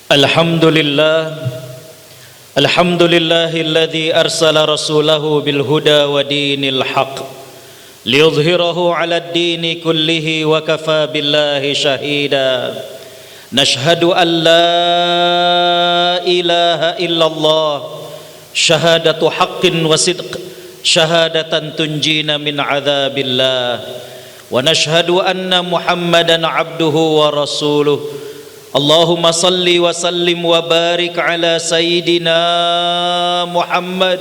Alhamdulillah, alhamdulillahilladzi arsala rasulahu bil huda wa dinil haq liyudhhirahu 'alad dini kullihi wa kafa billahi shahida. Nashhadu an la ilaha illallah syahadatu haqqin wa sidq, syahadatan tunjina min 'adzabillah, wa nashhadu anna Muhammadan 'abduhu wa rasuluh. Allahumma salli wa sallim wa barik ala sayyidina Muhammad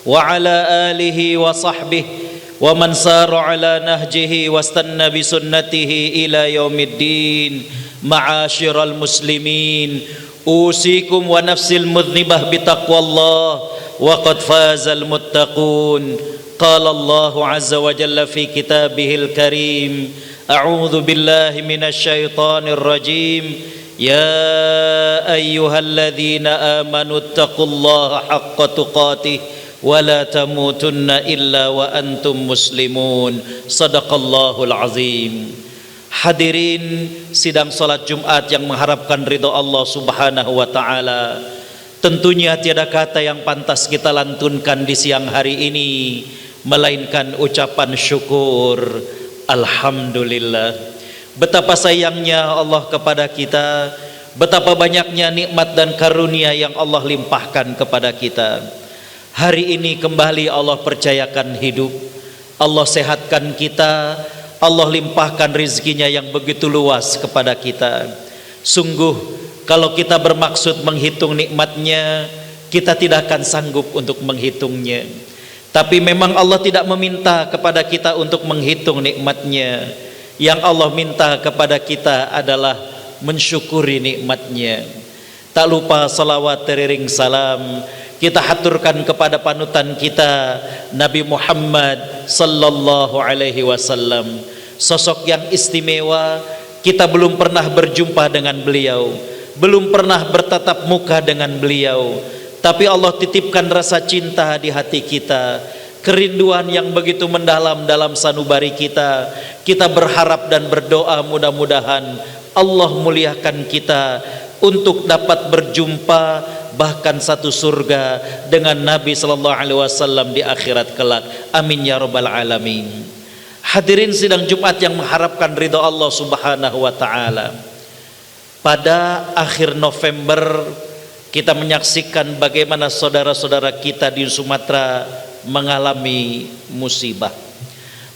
wa ala alihi wa sahbihi wa man sara ala nahjihi wa stanna bi sunnatihi ila yaumiddin. Ma'asyiral muslimin, usikum wa nafsil mudhnibah bi taqwallah wa qad fazal muttaqun. Qala Allahu azza wa jalla fi kitabihil karim, a'udzu billahi minasy syaithanir rajim. Ya ayyuhalladzina amanu taqullaha haqqa tuqatih wa la tamutunna illa wa antum muslimun. Sadaqallahul azim. Hadirin sidang salat Jumat yang mengharapkan ridha Allah Subhanahu wa taala, tentunya tiada kata yang pantas kita lantunkan di siang hari ini melainkan ucapan syukur. Alhamdulillah. Betapa sayangnya Allah kepada kita, betapa banyaknya nikmat dan karunia yang Allah limpahkan kepada kita. Hari ini kembali Allah percayakan hidup, Allah sehatkan kita, Allah limpahkan rizkinya yang begitu luas kepada kita. Sungguh kalau kita bermaksud menghitung nikmatnya, kita tidak akan sanggup untuk menghitungnya. Tapi memang Allah tidak meminta kepada kita untuk menghitung nikmatnya. Yang Allah minta kepada kita adalah mensyukuri nikmatnya. Tak lupa salawat teriring salam kita haturkan kepada panutan kita Nabi Muhammad sallallahu alaihi wasallam. Sosok yang istimewa, kita belum pernah berjumpa dengan beliau, belum pernah bertatap muka dengan beliau, tapi Allah titipkan rasa cinta di hati kita, kerinduan yang begitu mendalam dalam sanubari kita. Kita berharap dan berdoa mudah-mudahan Allah muliakan kita untuk dapat berjumpa bahkan satu surga dengan Nabi sallallahu alaihi wasallam di akhirat kelak. Amin ya rabbal alamin. Hadirin sidang Jumat yang mengharapkan ridha Allah Subhanahu wa taala. Pada akhir November kita menyaksikan bagaimana saudara-saudara kita di Sumatera mengalami musibah.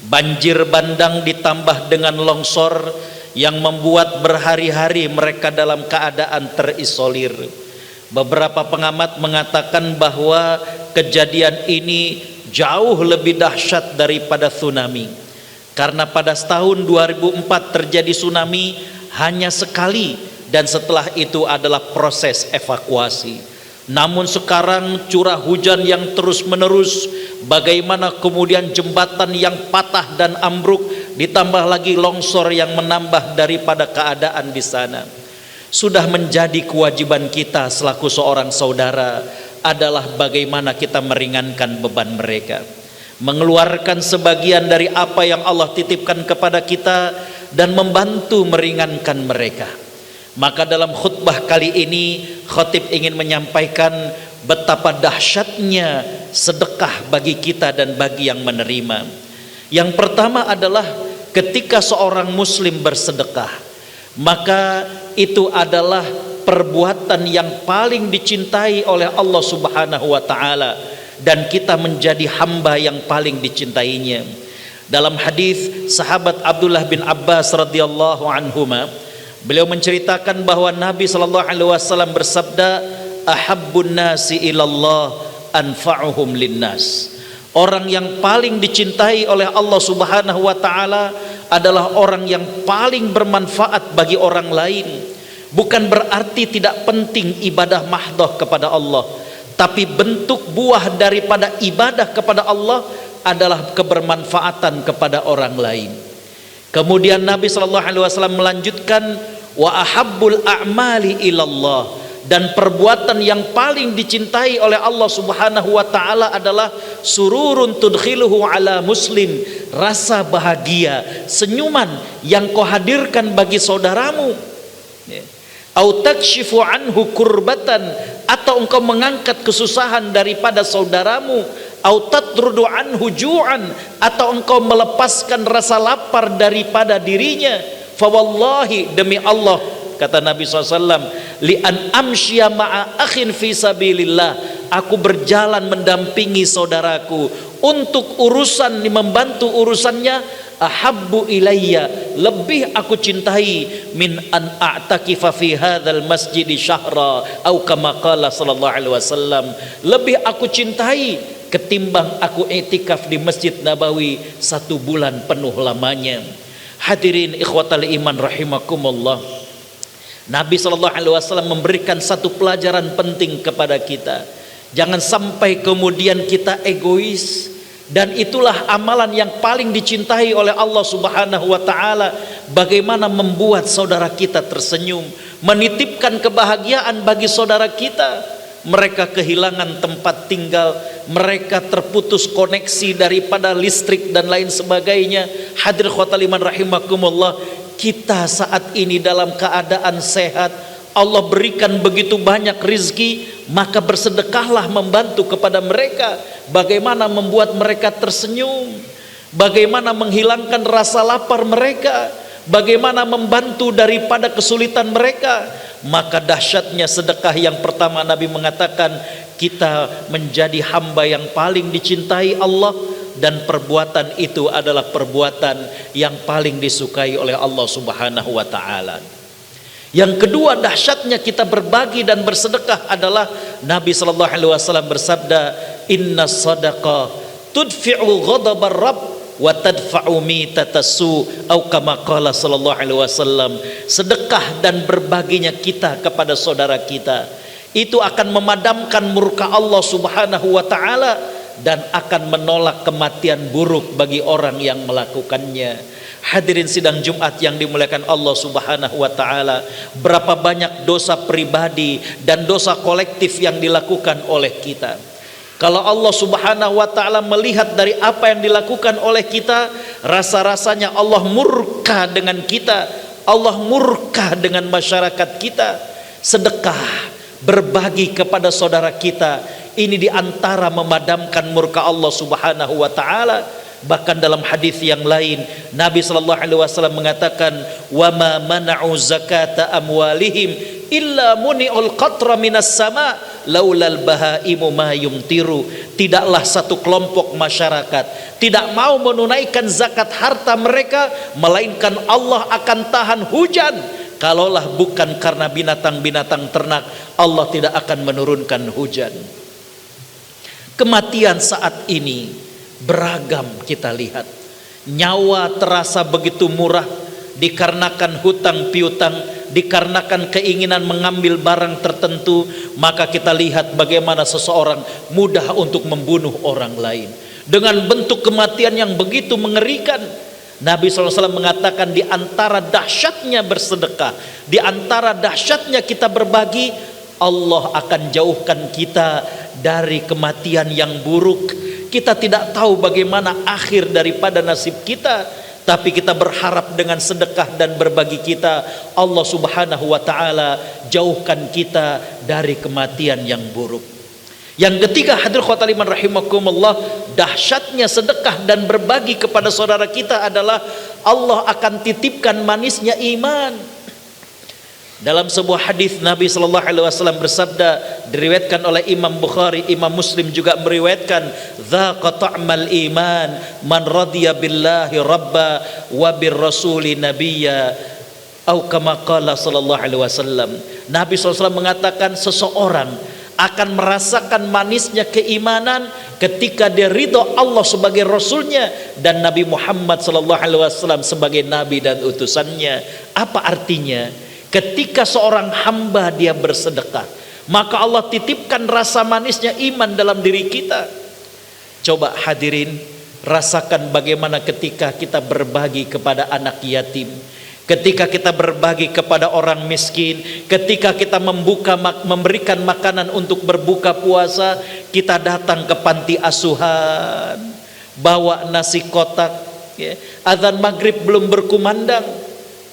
Banjir bandang ditambah dengan longsor yang membuat berhari-hari mereka dalam keadaan terisolir. Beberapa pengamat mengatakan bahwa kejadian ini jauh lebih dahsyat daripada tsunami. Karena pada tahun 2004 terjadi tsunami hanya sekali, dan setelah itu adalah proses evakuasi. Namun sekarang curah hujan yang terus menerus, bagaimana kemudian jembatan yang patah dan ambruk, ditambah lagi longsor yang menambah daripada keadaan di sana. Sudah menjadi kewajiban kita selaku seorang saudara adalah bagaimana kita meringankan beban mereka, mengeluarkan sebagian dari apa yang Allah titipkan kepada kita dan membantu meringankan mereka. Maka dalam khutbah kali ini khatib ingin menyampaikan betapa dahsyatnya sedekah bagi kita dan bagi yang menerima. Yang pertama adalah ketika seorang muslim bersedekah, maka itu adalah perbuatan yang paling dicintai oleh Allah Subhanahu wa taala, dan kita menjadi hamba yang paling dicintainya. Dalam hadis sahabat Abdullah bin Abbas radhiyallahu anhuma, beliau menceritakan bahwa Nabi sallallahu alaihi wasallam bersabda, ahabbun nasi ilallah anfa'uhum linnas. Orang yang paling dicintai oleh Allah Subhanahu wa taala adalah orang yang paling bermanfaat bagi orang lain. Bukan berarti tidak penting ibadah mahdoh kepada Allah, tapi bentuk buah daripada ibadah kepada Allah adalah kebermanfaatan kepada orang lain. Kemudian Nabi sallallahu alaihi wasallam melanjutkan, wa ahabbul a'mali ilallah, dan perbuatan yang paling dicintai oleh Allah Subhanahu wa taala adalah sururun tudkhiluhu ala muslim, rasa bahagia, senyuman yang kau hadirkan bagi saudaramu. au takshifu anhu kurbatan, atau engkau mengangkat kesusahan daripada saudaramu, au tatrudu anhu ju'an, atau engkau melepaskan rasa lapar daripada dirinya. Fa wallahi, demi Allah, kata Nabi SAW, li an amsya ma'a akhin fi sabilillah, aku berjalan mendampingi saudaraku untuk urusan, membantu urusannya, ahabbu ilayya, lebih aku cintai, min an a'takifa fi hadzal masjid syahra, au kama qala sallallahu alaihi wasallam, lebih aku cintai ketimbang aku i'tikaf di Masjid Nabawi 1 bulan penuh lamanya. Hadirin ikhwatal iman rahimakumullah, Nabi sallallahu alaihi wasallam memberikan satu pelajaran penting kepada kita. Jangan sampai kemudian kita egois. Dan itulah amalan yang paling dicintai oleh Allah Subhanahu wa taala. Bagaimana membuat saudara kita tersenyum, menitipkan kebahagiaan bagi saudara kita. Mereka kehilangan tempat tinggal, mereka terputus koneksi daripada listrik dan lain sebagainya. Hadir khotal iman rahimakumullah, kita saat ini dalam keadaan sehat, Allah berikan begitu banyak rizki, maka bersedekahlah membantu kepada mereka. Bagaimana membuat mereka tersenyum, bagaimana menghilangkan rasa lapar mereka, bagaimana membantu daripada kesulitan mereka. Maka dahsyatnya sedekah yang pertama, Nabi mengatakan kita menjadi hamba yang paling dicintai Allah, dan perbuatan itu adalah perbuatan yang paling disukai oleh Allah Subhanahu wa taala. Yang kedua, dahsyatnya kita berbagi dan bersedekah adalah Nabi sallallahu alaihi wasallam bersabda, inna sadaqah tudfi'u ghadabar rabb wa tadfa'u mitatasu, au kama qala sallallahu alaihi wasallam. Sedekah dan berbaginya kita kepada saudara kita itu akan memadamkan murka Allah Subhanahu wa taala dan akan menolak kematian buruk bagi orang yang melakukannya. Hadirin sidang Jumat yang dimuliakan Allah Subhanahu wa taala, berapa banyak dosa pribadi dan dosa kolektif yang dilakukan oleh kita. Kalau Allah Subhanahu wa taala melihat dari apa yang dilakukan oleh kita, rasa-rasanya Allah murka dengan kita, Allah murka dengan masyarakat kita. Sedekah, berbagi kepada saudara kita, ini diantara memadamkan murka Allah Subhanahu wa taala. Bahkan dalam hadis yang lain, Nabi sallallahu alaihi wasallam mengatakan, wa ma mana'u zakata amwalihim illa muni'ul qatra minas sama laulal bahaimu ma yumtiru. Tidaklah satu kelompok masyarakat tidak mau menunaikan zakat harta mereka, melainkan Allah akan tahan hujan. Kalaulah bukan karena binatang-binatang ternak, Allah tidak akan menurunkan hujan. Kematian saat ini beragam kita lihat. Nyawa terasa begitu murah dikarenakan hutang piutang, dikarenakan keinginan mengambil barang tertentu. Maka kita lihat bagaimana seseorang mudah untuk membunuh orang lain dengan bentuk kematian yang begitu mengerikan. Nabi SAW mengatakan di antara dahsyatnya bersedekah, di antara dahsyatnya kita berbagi, Allah akan jauhkan kita dari kematian yang buruk. Kita tidak tahu bagaimana akhir daripada nasib kita, tapi kita berharap dengan sedekah dan berbagi kita, Allah Subhanahu wa taala jauhkan kita dari kematian yang buruk. Yang ketiga, hadir khotal iman rahimakumullah, dahsyatnya sedekah dan berbagi kepada saudara kita adalah Allah akan titipkan manisnya iman. Dalam sebuah hadis Nabi sallallahu alaihi wasallam bersabda, diriwayatkan oleh Imam Bukhari, Imam Muslim juga meriwayatkan, dzaqa ta'mal iman man radiya billahi rabba wa bir rasuli nabiyya, au kama qala sallallahu alaihi wasallam. Nabi SAW mengatakan seseorang akan merasakan manisnya keimanan ketika dia ridho Allah sebagai rasulnya dan Nabi Muhammad sallallahu alaihi wasallam sebagai nabi dan utusannya. Apa artinya? Ketika seorang hamba dia bersedekah, maka Allah titipkan rasa manisnya iman dalam diri kita. Coba hadirin rasakan bagaimana ketika kita berbagi kepada anak yatim, ketika kita berbagi kepada orang miskin, ketika kita memberikan makanan untuk berbuka puasa, kita datang ke panti asuhan, bawa nasi kotak, ya. Azan maghrib belum berkumandang,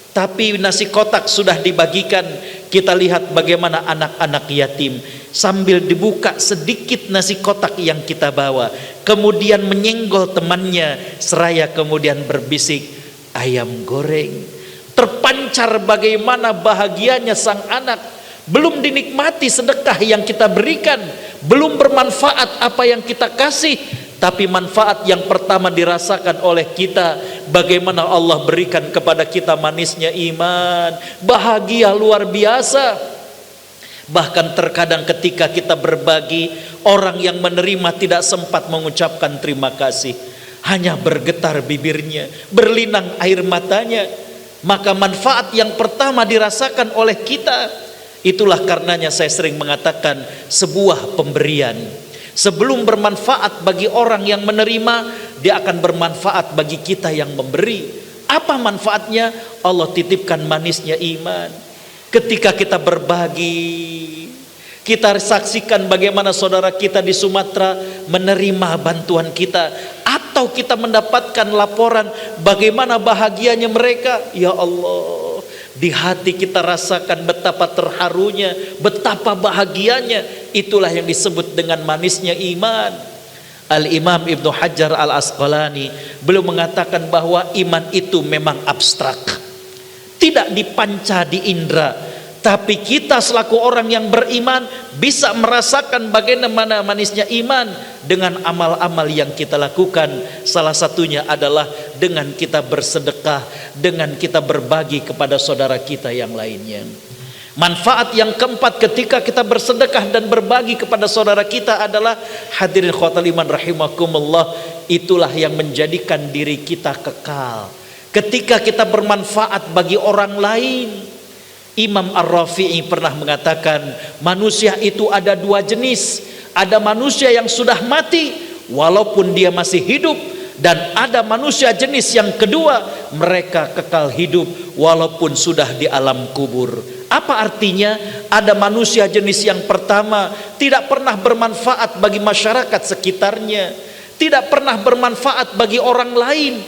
tapi nasi kotak sudah dibagikan. Kita lihat bagaimana anak-anak yatim sambil dibuka sedikit nasi kotak yang kita bawa, kemudian menyenggol temannya, seraya kemudian berbisik, ayam goreng. Terpancar bagaimana bahagianya sang anak. Belum dinikmati sedekah yang kita berikan, belum bermanfaat apa yang kita kasih, tapi manfaat yang pertama dirasakan oleh kita, bagaimana Allah berikan kepada kita manisnya iman, bahagia luar biasa. Bahkan terkadang ketika kita berbagi, orang yang menerima tidak sempat mengucapkan terima kasih, hanya bergetar bibirnya, berlinang air matanya. Maka manfaat yang pertama dirasakan oleh kita. Itulah karenanya saya sering mengatakan, sebuah pemberian sebelum bermanfaat bagi orang yang menerima, dia akan bermanfaat bagi kita yang memberi. Apa manfaatnya? Allah titipkan manisnya iman. Ketika kita berbagi, kita saksikan bagaimana saudara kita di Sumatera menerima bantuan kita, atau kita mendapatkan laporan bagaimana bahagianya mereka. Ya Allah, di hati kita rasakan betapa terharunya, betapa bahagianya. Itulah yang disebut dengan manisnya iman. Al-Imam Ibnu Hajar Al-Asqalani beliau mengatakan bahwa iman itu memang abstrak, tidak dipanca di indera, tapi kita selaku orang yang beriman bisa merasakan bagaimana manisnya iman dengan amal-amal yang kita lakukan. Salah satunya adalah dengan kita bersedekah, dengan kita berbagi kepada saudara kita yang lainnya. Manfaat yang keempat ketika kita bersedekah dan berbagi kepada saudara kita adalah, hadirin khotul iman rahimakumullah, itulah yang menjadikan diri kita kekal. Ketika kita bermanfaat bagi orang lain, Imam Ar-Rafi'i pernah mengatakan, manusia itu ada dua jenis. Ada manusia yang sudah mati walaupun dia masih hidup, dan ada manusia jenis yang kedua, mereka kekal hidup walaupun sudah di alam kubur. Apa artinya? Ada manusia jenis yang pertama tidak pernah bermanfaat bagi masyarakat sekitarnya, tidak pernah bermanfaat bagi orang lain.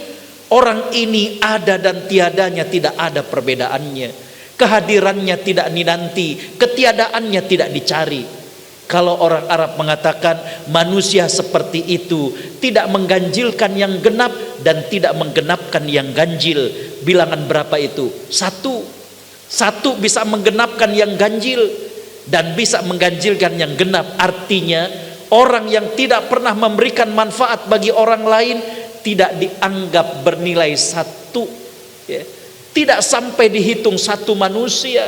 Orang ini ada dan tiadanya tidak ada perbedaannya. Kehadirannya tidak dinanti, ketiadaannya tidak dicari. Kalau orang Arab mengatakan manusia seperti itu tidak mengganjilkan yang genap dan tidak menggenapkan yang ganjil. Bilangan berapa itu? Satu bisa menggenapkan yang ganjil dan bisa mengganjilkan yang genap. Artinya orang yang tidak pernah memberikan manfaat bagi orang lain tidak dianggap bernilai satu, ya. Tidak sampai dihitung satu manusia.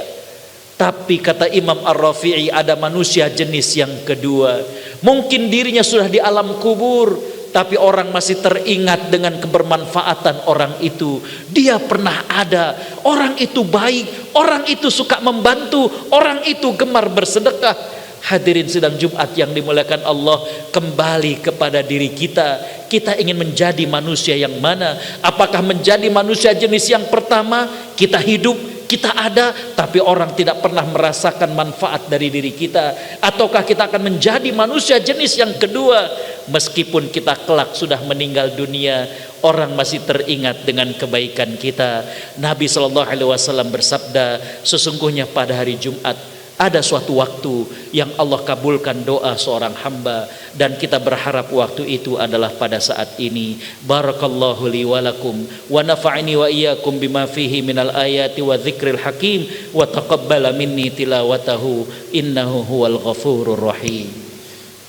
Tapi kata Imam Ar-Rafi'i, ada manusia jenis yang kedua. Mungkin dirinya sudah di alam kubur, tapi orang masih teringat dengan kebermanfaatan orang itu. Dia pernah ada, orang itu baik, orang itu suka membantu, orang itu gemar bersedekah. Hadirin sidang Jumat yang dimuliakan Allah, kembali kepada diri kita. Kita ingin menjadi manusia yang mana? Apakah menjadi manusia jenis yang pertama, kita hidup, kita ada, tapi orang tidak pernah merasakan manfaat dari diri kita? Ataukah kita akan menjadi manusia jenis yang kedua, meskipun kita kelak sudah meninggal dunia, orang masih teringat dengan kebaikan kita? Nabi SAW bersabda, sesungguhnya pada hari Jumat ada suatu waktu yang Allah kabulkan doa seorang hamba, dan kita berharap waktu itu adalah pada saat ini. Barakallahu li wa lakum wa nafa'ani wa iyyakum bima fihi minal ayati wa dzikril hakim wa taqabbala minni tilawatahu innahu huwal ghafurur rahim.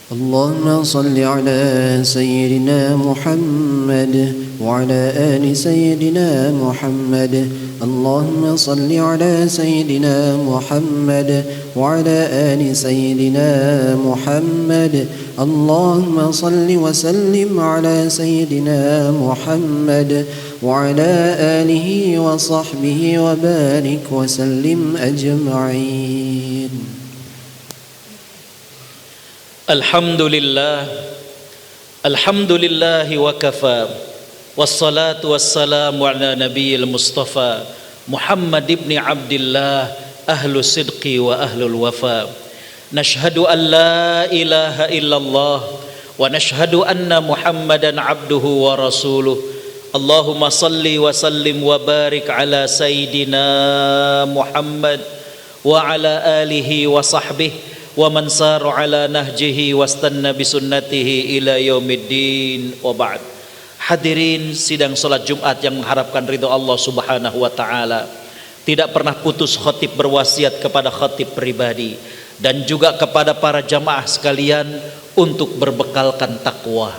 اللهم صل على سيدنا محمد وعلى آل سيدنا محمد. اللهم صل على سيدنا محمد وعلى آل سيدنا محمد. اللهم صل وسلم على سيدنا محمد وعلى آله وصحبه وبارك وسلم أجمعين. Alhamdulillah, alhamdulillah wa kafa, wassalatu wassalamu ala nabiyil mustafa Muhammad ibn Abdillah, ahlu sidqi wa ahlul wafa. Nashhadu an la ilaha illallah wa nashhadu anna Muhammadan abduhu wa rasuluh. Allahumma salli wa sallim wa barik ala Sayyidina Muhammad wa ala alihi wa sahbihi wa man sara ala nahjihi wastanna bisunnatihi ila yaumiddin wa ba'd. Hadirin sidang salat Jumat yang mengharapkan ridho Allah Subhanahu wa taala. Tidak pernah putus khatib berwasiat kepada khatib pribadi dan juga kepada para jamaah sekalian untuk berbekalkan takwa.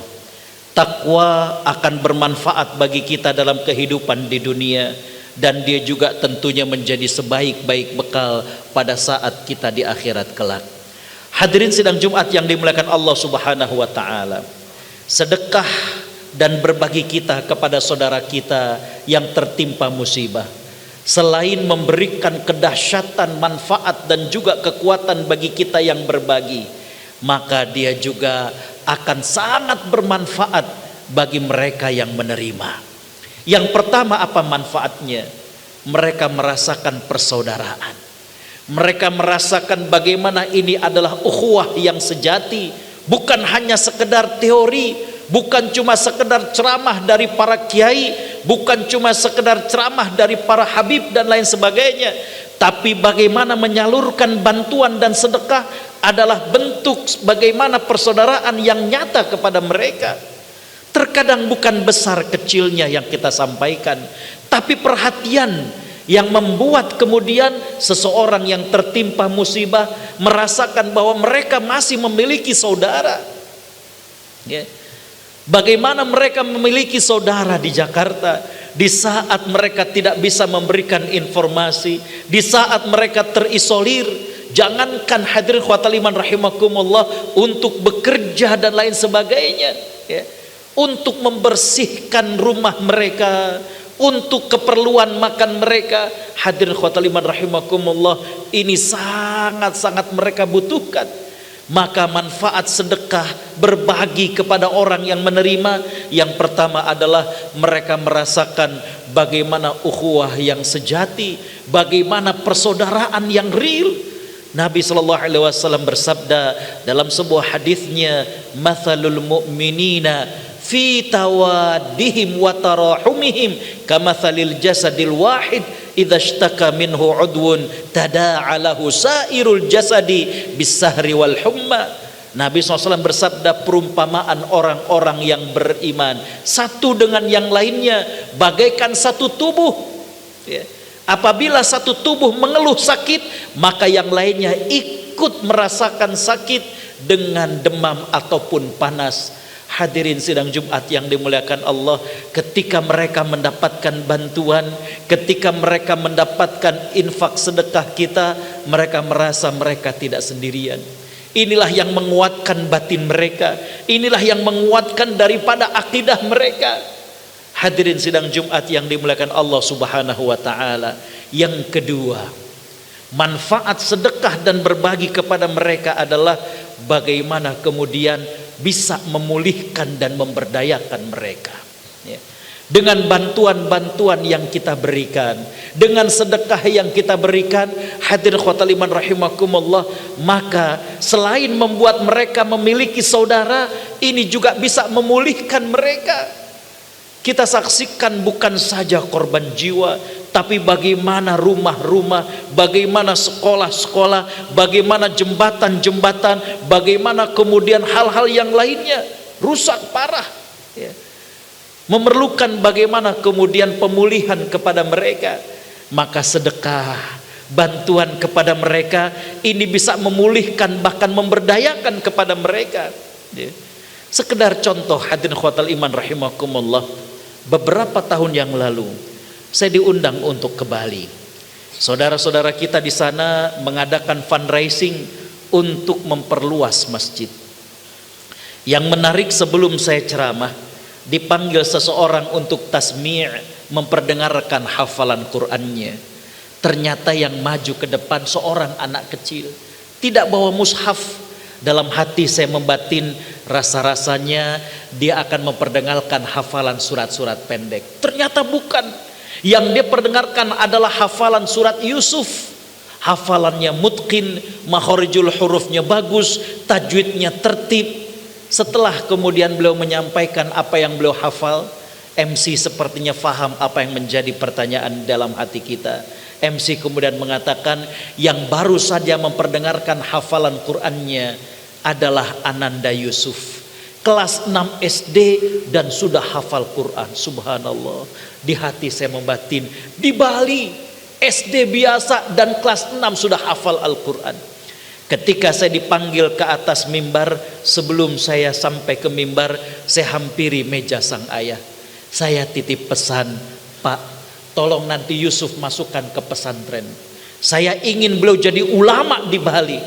Takwa akan bermanfaat bagi kita dalam kehidupan di dunia, dan dia juga tentunya menjadi sebaik-baik bekal pada saat kita di akhirat kelak. Hadirin sidang Jumat yang dimuliakan Allah Subhanahu wa taala. Sedekah dan berbagi kita kepada saudara kita yang tertimpa musibah, selain memberikan kedahsyatan, manfaat dan juga kekuatan bagi kita yang berbagi, maka dia juga akan sangat bermanfaat bagi mereka yang menerima. Yang pertama, apa manfaatnya? Mereka merasakan persaudaraan. Mereka merasakan bagaimana ini adalah ukhuwah yang sejati, bukan hanya sekedar teori, bukan cuma sekedar ceramah dari para kiai, bukan cuma sekedar ceramah dari para habib dan lain sebagainya, tapi bagaimana menyalurkan bantuan dan sedekah adalah bentuk bagaimana persaudaraan yang nyata kepada mereka. Terkadang bukan besar kecilnya yang kita sampaikan, tapi perhatian yang membuat kemudian seseorang yang tertimpa musibah merasakan bahwa mereka masih memiliki saudara. Ya. Bagaimana mereka memiliki saudara di Jakarta di saat mereka tidak bisa memberikan informasi, di saat mereka terisolir. Jangankan hadirin khwatal iman rahimakumullah untuk bekerja dan lain sebagainya, ya, untuk membersihkan rumah mereka, untuk keperluan makan mereka, hadirin khwatal iman rahimakumullah, ini sangat-sangat mereka butuhkan. Maka manfaat sedekah, berbagi kepada orang yang menerima, yang pertama adalah mereka merasakan bagaimana ukhuwah yang sejati, bagaimana persaudaraan yang real. Nabi SAW bersabda dalam sebuah hadisnya, "Mathalul mu'minina fi tawaddihim wa tarahumihim kamathalil jasadil wahid idza ishtaka minhu udwun tada'alahu sairul jasadi bisahri wal humma." Nabi SAW bersabda, perumpamaan orang-orang yang beriman satu dengan yang lainnya bagaikan satu tubuh, ya. Apabila satu tubuh mengeluh sakit, maka yang lainnya ikut merasakan sakit dengan demam ataupun panas. Hadirin sidang Jumat yang dimuliakan Allah, ketika mereka mendapatkan bantuan, ketika mereka mendapatkan infak sedekah kita, mereka merasa mereka tidak sendirian. Inilah yang menguatkan batin mereka, inilah yang menguatkan daripada akidah mereka. Hadirin sidang Jumat yang dimuliakan Allah Subhanahu wa taala. Yang kedua, manfaat sedekah dan berbagi kepada mereka adalah bagaimana kemudian bisa memulihkan dan memberdayakan mereka, ya. Dengan bantuan-bantuan yang kita berikan, dengan sedekah yang kita berikan, hadirin khwatal iman rahimakumullah, maka selain membuat mereka memiliki saudara, ini juga bisa memulihkan mereka. Kita saksikan bukan saja korban jiwa, tapi bagaimana rumah-rumah, bagaimana sekolah-sekolah, bagaimana jembatan-jembatan, bagaimana kemudian hal-hal yang lainnya rusak parah, ya. Memerlukan bagaimana kemudian pemulihan kepada mereka. Maka sedekah, bantuan kepada mereka ini bisa memulihkan, bahkan memberdayakan kepada mereka, ya. Sekedar contoh hadirin khwatal iman rahimakumullah, beberapa tahun yang lalu saya diundang untuk ke Bali. Saudara-saudara kita di sana mengadakan fundraising untuk memperluas masjid. Yang menarik, sebelum saya ceramah dipanggil seseorang untuk tasmi', memperdengarkan hafalan Qur'annya. Ternyata yang maju ke depan seorang anak kecil, tidak bawa mushaf. Dalam hati saya membatin, rasa-rasanya dia akan memperdengarkan hafalan surat-surat pendek. Ternyata bukan. Yang dia perdengarkan adalah hafalan surat Yusuf. Hafalannya mutqin, makharijul hurufnya bagus, tajwidnya tertib. Setelah kemudian beliau menyampaikan apa yang beliau hafal, MC sepertinya faham apa yang menjadi pertanyaan dalam hati kita. MC kemudian mengatakan yang baru saja memperdengarkan hafalan Qur'annya adalah Ananda Yusuf, kelas 6 SD dan sudah hafal Quran. Subhanallah, di hati saya membatin, di Bali SD biasa dan kelas 6 sudah hafal Al-Quran. Ketika saya dipanggil ke atas mimbar, sebelum saya sampai ke mimbar, saya hampiri meja sang ayah. Saya titip pesan, Pak, tolong nanti Yusuf masukkan ke pesantren. Saya ingin beliau jadi ulama di Bali.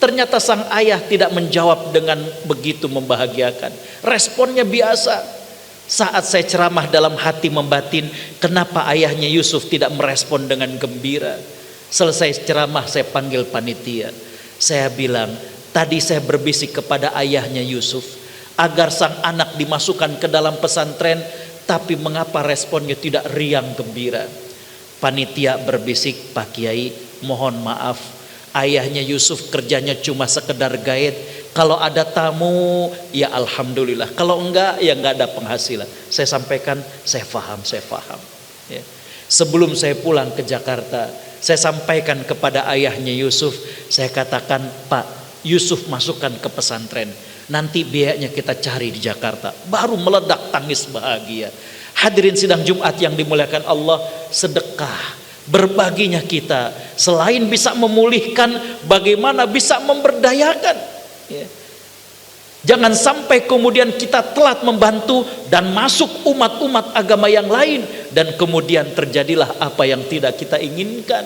Ternyata sang ayah tidak menjawab dengan begitu membahagiakan. Responnya biasa. Saat saya ceramah dalam hati membatin, kenapa ayahnya Yusuf tidak merespon dengan gembira. Selesai ceramah saya panggil panitia. Saya bilang, tadi saya berbisik kepada ayahnya Yusuf agar sang anak dimasukkan ke dalam pesantren, tapi mengapa responnya tidak riang gembira. Panitia berbisik, Pak Kiai mohon maaf, ayahnya Yusuf kerjanya cuma sekedar gaet. Kalau ada tamu ya alhamdulillah, kalau enggak ya enggak ada penghasilan. Saya sampaikan, saya faham ya. Sebelum saya pulang ke Jakarta, saya sampaikan kepada ayahnya Yusuf, saya katakan, Pak, Yusuf masukkan ke pesantren, nanti biayanya kita cari di Jakarta. Baru meledak tangis bahagia. Hadirin sidang Jumat yang dimuliakan Allah, sedekah berbaginya kita selain bisa memulihkan, bagaimana bisa memberdayakan ya. Jangan sampai kemudian kita telat membantu dan masuk umat-umat agama yang lain, dan kemudian terjadilah apa yang tidak kita inginkan.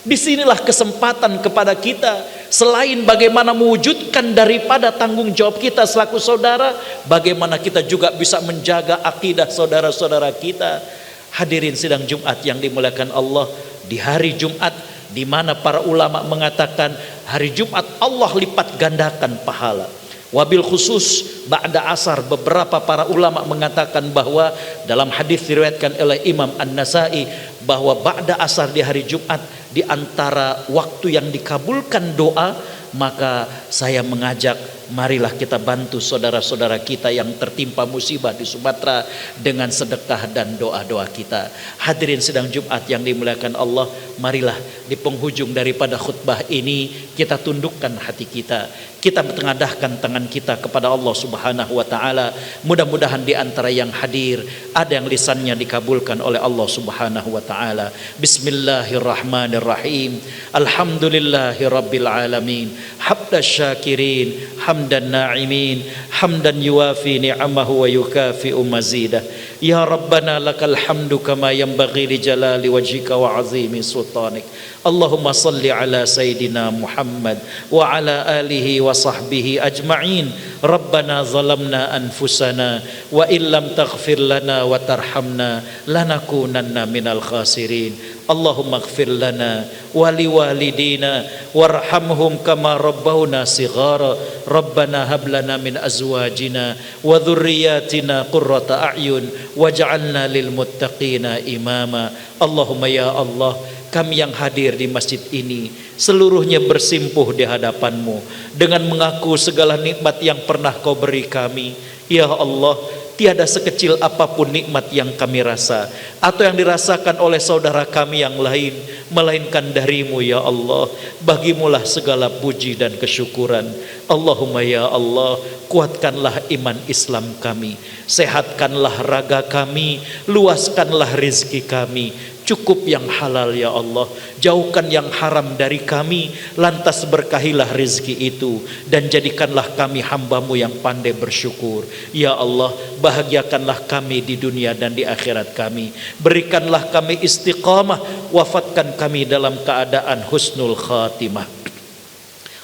Disinilah kesempatan kepada kita, selain bagaimana mewujudkan daripada tanggung jawab kita selaku saudara, bagaimana kita juga bisa menjaga akidah saudara-saudara kita. Hadirin sidang Jumat yang dimuliakan Allah, di hari Jumat di mana para ulama mengatakan hari Jumat Allah lipat gandakan pahala. Wabil khusus ba'da asar, beberapa para ulama mengatakan bahwa dalam hadis diriwayatkan oleh Imam An-Nasai bahwa ba'da asar di hari Jumat di antara waktu yang dikabulkan doa, maka saya mengajak marilah kita bantu saudara-saudara kita yang tertimpa musibah di Sumatera dengan sedekah dan doa-doa kita. Hadirin sidang Jumat yang dimuliakan Allah, marilah di penghujung daripada khutbah ini kita tundukkan hati kita. Kita menengadahkan tangan kita kepada Allah Subhanahu wa taala. Mudah-mudahan di antara yang hadir ada yang lisannya dikabulkan oleh Allah Subhanahu wa taala. Bismillahirrahmanirrahim. Alhamdulillahirabbil alamin. Hamdas syakirin, hamdan na'imin, hamdan yuwafi ni'amahu wa yukafi'u mazidah. Ya Rabbana lakal hamdu kama yanbaghi li jalali wajhika wa azimi sultanik. Allahumma salli ala Sayyidina Muhammad wa ala alihi wa sahbihi ajma'in. Rabbana zalamna anfusana wa illam taghfir lana wa tarhamna lanakunanna minal khasirin. Allahumma ighfir lana wa liwalidina warhamhum kama rabbawna sighara. Rabbana hab lana min azwajina wa dhurriyyatina qurrata a'yun waj'alna lil muttaqina imama. Allahumma ya Allah, kami yang hadir di masjid ini seluruhnya bersimpuh di hadapan-Mu dengan mengaku segala nikmat yang pernah Kau beri kami. Ya Allah, tiada sekecil apapun nikmat yang kami rasa atau yang dirasakan oleh saudara kami yang lain, melainkan dari-Mu ya Allah. Bagimulah segala puji dan kesyukuran. Allahumma ya Allah, kuatkanlah iman Islam kami, sehatkanlah raga kami, luaskanlah rizki kami. Cukup yang halal ya Allah, jauhkan yang haram dari kami, lantas berkahilah rizki itu dan jadikanlah kami hamba-Mu yang pandai bersyukur. Ya Allah, bahagiakanlah kami di dunia dan di akhirat kami. Berikanlah kami istiqamah, wafatkan kami dalam keadaan husnul khatimah.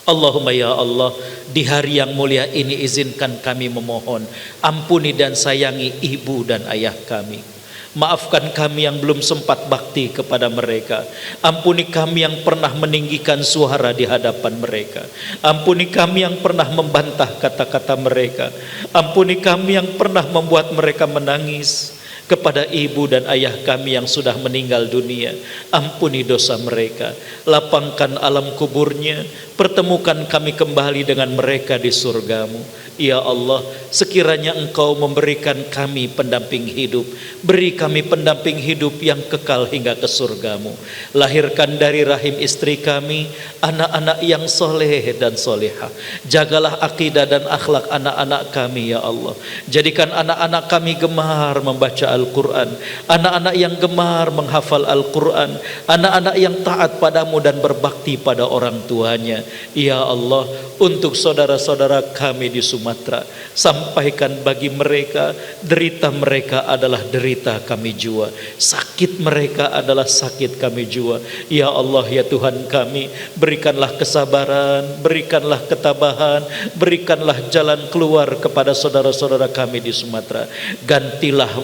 Allahumma ya Allah, di hari yang mulia ini izinkan kami memohon, ampuni dan sayangi ibu dan ayah kami. Maafkan kami yang belum sempat bakti kepada mereka. Ampuni kami yang pernah meninggikan suara di hadapan mereka. Ampuni kami yang pernah membantah kata-kata mereka. Ampuni kami yang pernah membuat mereka menangis. kepada ibu dan ayah kami yang sudah meninggal dunia. Ampuni dosa mereka, lapangkan alam kuburnya, pertemukan kami kembali dengan mereka di surgamu. Ya Allah, sekiranya Engkau memberikan kami pendamping hidup, beri kami pendamping hidup yang kekal hingga ke surgamu. Lahirkan dari rahim istri kami anak-anak yang soleh dan solehah. Jagalah akidah dan akhlak anak-anak kami ya Allah. Jadikan anak-anak kami gemar membaca Al-Quran, anak-anak yang gemar menghafal Al-Quran, anak-anak yang taat padamu dan berbakti pada orang tuanya. Ya Allah, untuk saudara-saudara kami di Sumatera, sampaikan bagi mereka, derita mereka adalah derita kami jua, sakit mereka adalah sakit kami jua. Ya Allah, ya Tuhan kami, berikanlah kesabaran, berikanlah ketabahan, berikanlah jalan keluar kepada saudara-saudara kami di Sumatera. Gantilah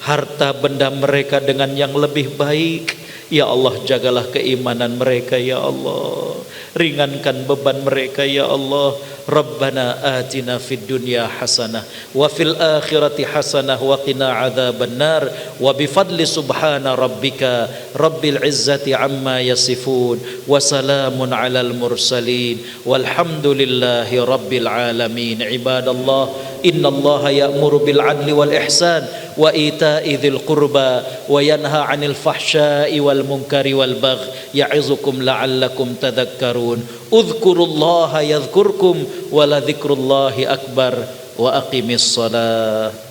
harta benda mereka dengan yang lebih baik. Ya Allah, jagalah keimanan mereka ya Allah, ringankan beban mereka ya Allah. Rabbana atina fid dunya hasanah wa fil akhirati hasanah wa qina adzaban nar wa bifadli subhana rabbika rabbil izzati amma yasifun wa salamun alal mursalin walhamdulillahi rabbil alamin. Ibadallah, innallaha ya'muru bil adli wal ihsan wa ita'i dzil qurba wa yanha 'anil fahsya'i wal munkari wal baghi ya'izukum la'allakum tadhakkarun. Udhkurullaha yadhkurkum wa la dzikrullahi akbar wa aqimis shalah.